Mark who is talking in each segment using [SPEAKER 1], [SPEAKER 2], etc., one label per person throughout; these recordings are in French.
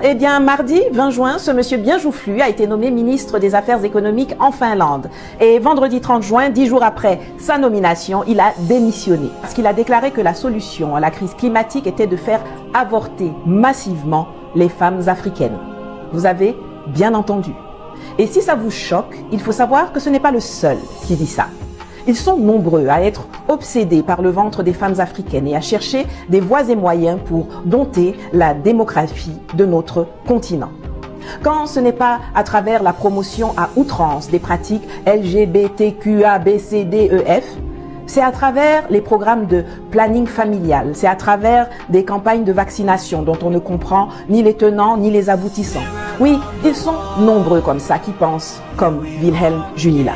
[SPEAKER 1] Eh bien, mardi 20 juin, ce monsieur bien joufflu a été nommé ministre des Affaires économiques en Finlande. Et vendredi 30 juin, 10 jours après sa nomination, il a démissionné. Parce qu'il a déclaré que la solution à la crise climatique était de faire avorter massivement les femmes africaines. Vous avez bien entendu. Et si ça vous choque, il faut savoir que ce n'est pas le seul qui dit ça. Ils sont nombreux à être obsédés par le ventre des femmes africaines et à chercher des voies et moyens pour dompter la démographie de notre continent. Quand ce n'est pas à travers la promotion à outrance des pratiques LGBTQABCDEF, c'est à travers les programmes de planning familial, c'est à travers des campagnes de vaccination dont on ne comprend ni les tenants ni les aboutissants. Oui, ils sont nombreux comme ça qui pensent comme Wilhelm Junila.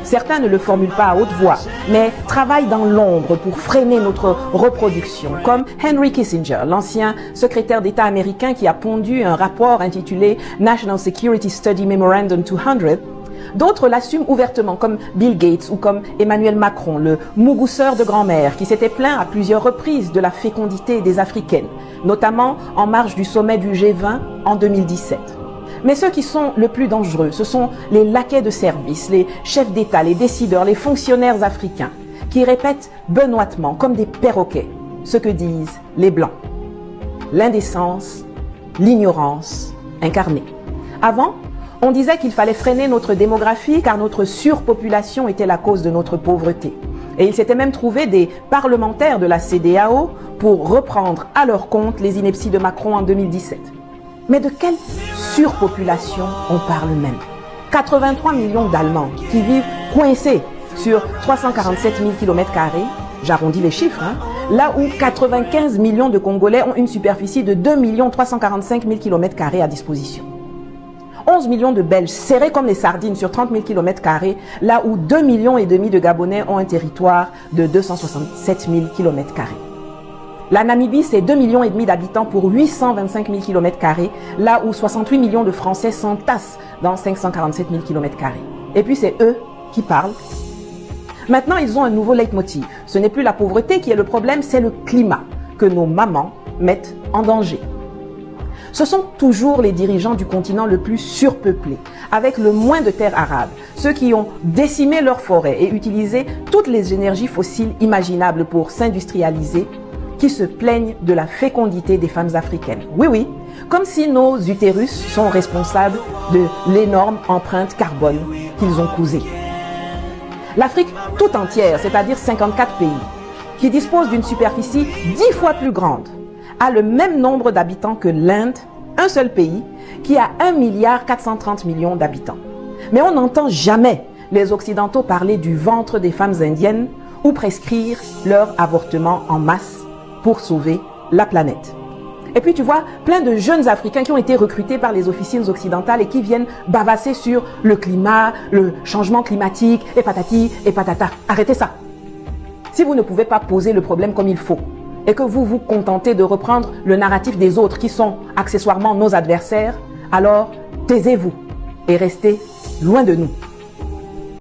[SPEAKER 1] Certains ne le formulent pas à haute voix, mais travaillent dans l'ombre pour freiner notre reproduction, comme Henry Kissinger, l'ancien secrétaire d'État américain qui a pondu un rapport intitulé National Security Study Memorandum 200. D'autres l'assument ouvertement, comme Bill Gates ou comme Emmanuel Macron, le mougousseur de grand-mère, qui s'était plaint à plusieurs reprises de la fécondité des Africaines, notamment en marge du sommet du G20 en 2017. Mais ceux qui sont le plus dangereux, ce sont les laquais de service, les chefs d'État, les décideurs, les fonctionnaires africains, qui répètent benoîtement, comme des perroquets, ce que disent les Blancs. L'indécence, l'ignorance incarnée. Avant, on disait qu'il fallait freiner notre démographie car notre surpopulation était la cause de notre pauvreté. Et il s'était même trouvé des parlementaires de la CEDEAO pour reprendre à leur compte les inepties de Macron en 2017. Mais de quelle surpopulation on parle même? 83 millions d'Allemands qui vivent coincés sur 347 000 km², j'arrondis les chiffres, là où 95 millions de Congolais ont une superficie de 2 345 000 km² à disposition. 11 millions de Belges serrés comme les sardines sur 30 000 km², là où 2,5 millions de Gabonais ont un territoire de 267 000 km². La Namibie, c'est 2,5 millions d'habitants pour 825 000 km², là où 68 millions de Français s'entassent dans 547 000 km². Et puis c'est eux qui parlent. Maintenant, ils ont un nouveau leitmotiv. Ce n'est plus la pauvreté qui est le problème, c'est le climat que nos mamans mettent en danger. Ce sont toujours les dirigeants du continent le plus surpeuplé, avec le moins de terres arables, ceux qui ont décimé leurs forêts et utilisé toutes les énergies fossiles imaginables pour s'industrialiser, qui se plaignent de la fécondité des femmes africaines. Oui, oui, comme si nos utérus sont responsables de l'énorme empreinte carbone qu'ils ont causée. L'Afrique tout entière, c'est-à-dire 54 pays, qui dispose d'une superficie 10 fois plus grande, a le même nombre d'habitants que l'Inde, un seul pays, qui a 1,430 milliard d'habitants. Mais on n'entend jamais les Occidentaux parler du ventre des femmes indiennes ou prescrire leur avortement en masse pour sauver la planète. Et puis tu vois, plein de jeunes Africains qui ont été recrutés par les officines occidentales et qui viennent bavasser sur le climat, le changement climatique, et patati et patata. Arrêtez ça. Si vous ne pouvez pas poser le problème comme il faut, et que vous vous contentez de reprendre le narratif des autres qui sont accessoirement nos adversaires, alors taisez-vous et restez loin de nous.